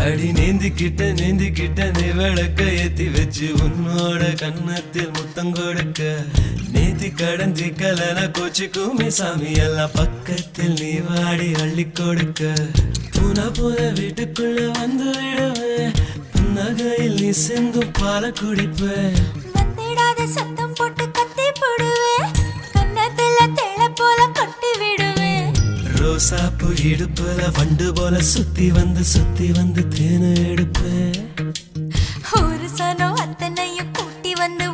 அடி நீந்திக்கிட்ட நீ விளக்க ஏத்தி வச்சு உன்னோட கன்னத்தில் முத்தம் கொடுக்க நீதி கடந்தி கலன கோச்சிக்குமே சாமி எல்லாம் பக்கத்தில் நீ வாடி அள்ளி கொடுக்க பூனா போல வீட்டுக்குள்ள வந்து விடுவேன் புன்னகையில் நீ செங்கும் பால குடிப்பேன் வந்திடாத சத்தம் போட்டு கத்தி போடுவேன் கன்னத்துல தேள போல கொட்டி விடுவேன் ரோசாப்பு இடுப்புல வண்டு போல சுத்தி வந்து தேனை எடுப்பேன் ஒரு சனம் அத்தனையும் கூட்டி வந்து